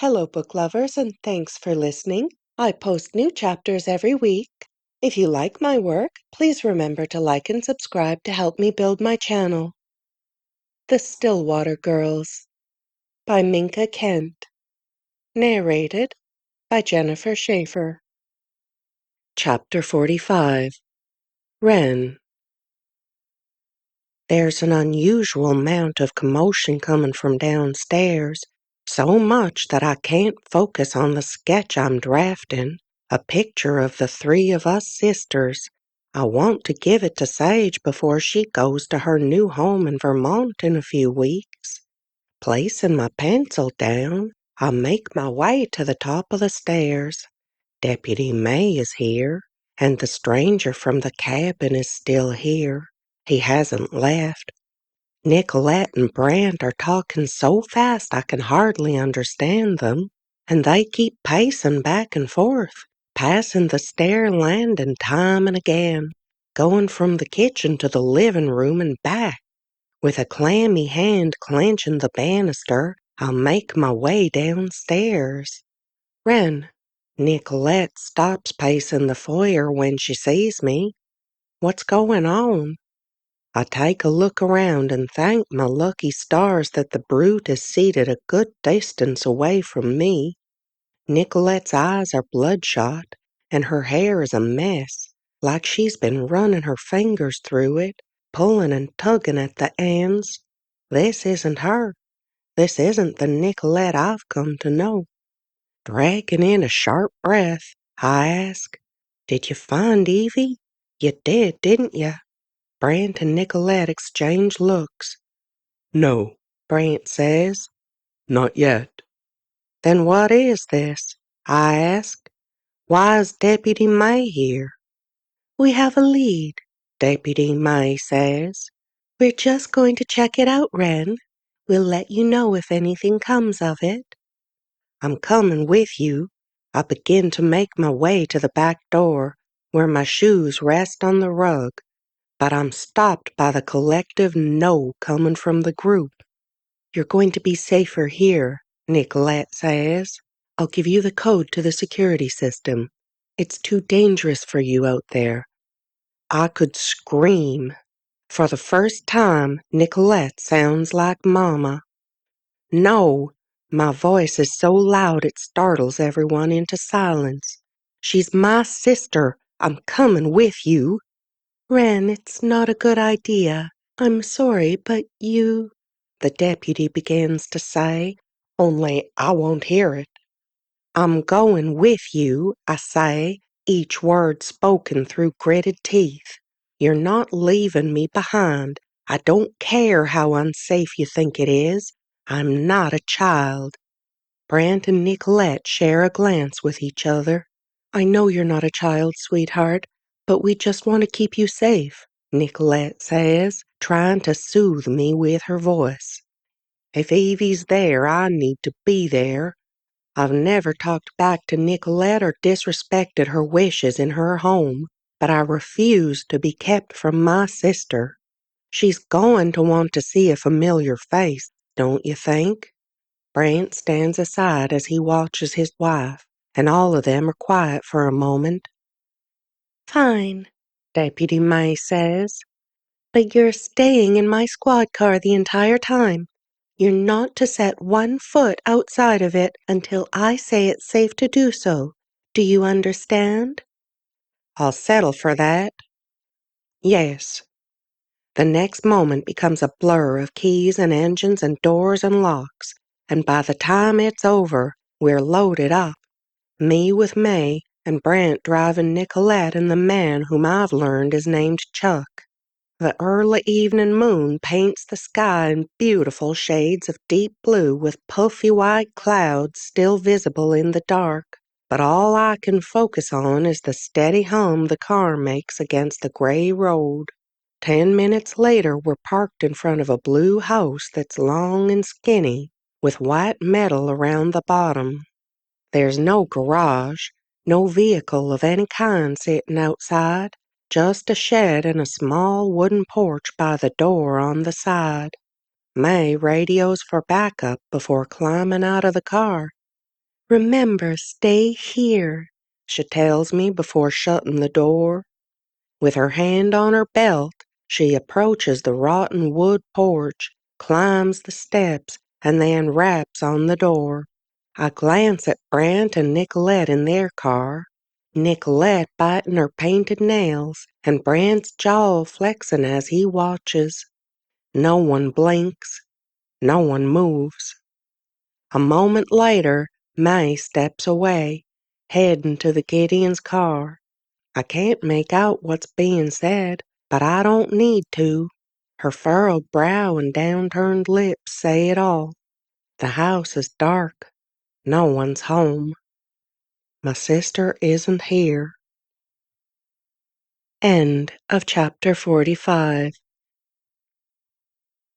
Hello, book lovers, and thanks for listening. I post new chapters every week. If you like my work, please remember to like and subscribe to help me build my channel. The Stillwater Girls by Minka Kent. Narrated by Jennifer Schafer. Chapter 45. Wren. There's an unusual amount of commotion coming from downstairs, so much that I can't focus on the sketch I'm drafting, a picture of the three of us sisters. I want to give it to Sage before she goes to her new home in Vermont in a few weeks. Placing my pencil down, I make my way to the top of the stairs. Deputy May is here, and the stranger from the cabin is still here. He hasn't left. Nicolette and Brant are talking so fast I can hardly understand them, and they keep pacing back and forth, passing the stair landing time and again, going from the kitchen to the living room and back. With a clammy hand clenching the banister, I'll make my way downstairs. Wren. Nicolette stops pacing the foyer when she sees me. What's going on? I take a look around and thank my lucky stars that the brute is seated a good distance away from me. Nicolette's eyes are bloodshot, and her hair is a mess, like she's been running her fingers through it, pulling and tugging at the ends. This isn't her. This isn't the Nicolette I've come to know. Dragging in a sharp breath, I ask, "Did you find Evie? You did, didn't you?" Brant and Nicolette exchange looks. "No," Brant says. "Not yet." "Then what is this?" I ask. "Why is Deputy May here?" "We have a lead," Deputy May says. "We're just going to check it out, Wren. We'll let you know if anything comes of it." I'm coming with you. I begin to make my way to the back door, where my shoes rest on the rug. But I'm stopped by the collective no coming from the group. "You're going to be safer here," Nicolette says. "I'll give you the code to the security system. It's too dangerous for you out there." I could scream. For the first time, Nicolette sounds like Mama. "No!" My voice is so loud it startles everyone into silence. "She's my sister. I'm coming with you." "Wren, it's not a good idea. I'm sorry, but the deputy begins to say, only I won't hear it. "I'm going with you," I say, each word spoken through gritted teeth. "You're not leaving me behind. I don't care how unsafe you think it is. I'm not a child." Brant and Nicolette share a glance with each other. "I know you're not a child, sweetheart, but we just want to keep you safe," Nicolette says, trying to soothe me with her voice. If Evie's there, I need to be there. I've never talked back to Nicolette or disrespected her wishes in her home, but I refuse to be kept from my sister. She's going to want to see a familiar face, don't you think? Brant stands aside as he watches his wife, and all of them are quiet for a moment. "Fine," Deputy May says, "but you're staying in my squad car the entire time. You're not to set 1 foot outside of it until I say it's safe to do so. Do you understand?" "I'll settle for that." "Yes." The next moment becomes a blur of keys and engines and doors and locks, and by the time it's over, we're loaded up. Me with May, and Brant driving Nicolette and the man whom I've learned is named Chuck. The early evening moon paints the sky in beautiful shades of deep blue with puffy white clouds still visible in the dark, but all I can focus on is the steady hum the car makes against the gray road. 10 minutes later, we're parked in front of a blue house that's long and skinny, with white metal around the bottom. There's no garage, no vehicle of any kind sitting outside, just a shed and a small wooden porch by the door on the side. May radios for backup before climbing out of the car. "Remember, stay here," she tells me before shutting the door. With her hand on her belt, she approaches the rotten wood porch, climbs the steps, and then raps on the door. I glance at Brant and Nicolette in their car. Nicolette biting her painted nails, and Brant's jaw flexing as he watches. No one blinks. No one moves. A moment later, May steps away, heading to the Gideon's car. I can't make out what's being said, but I don't need to. Her furrowed brow and downturned lips say it all. The house is dark. No one's home. My sister isn't here. End of chapter 45.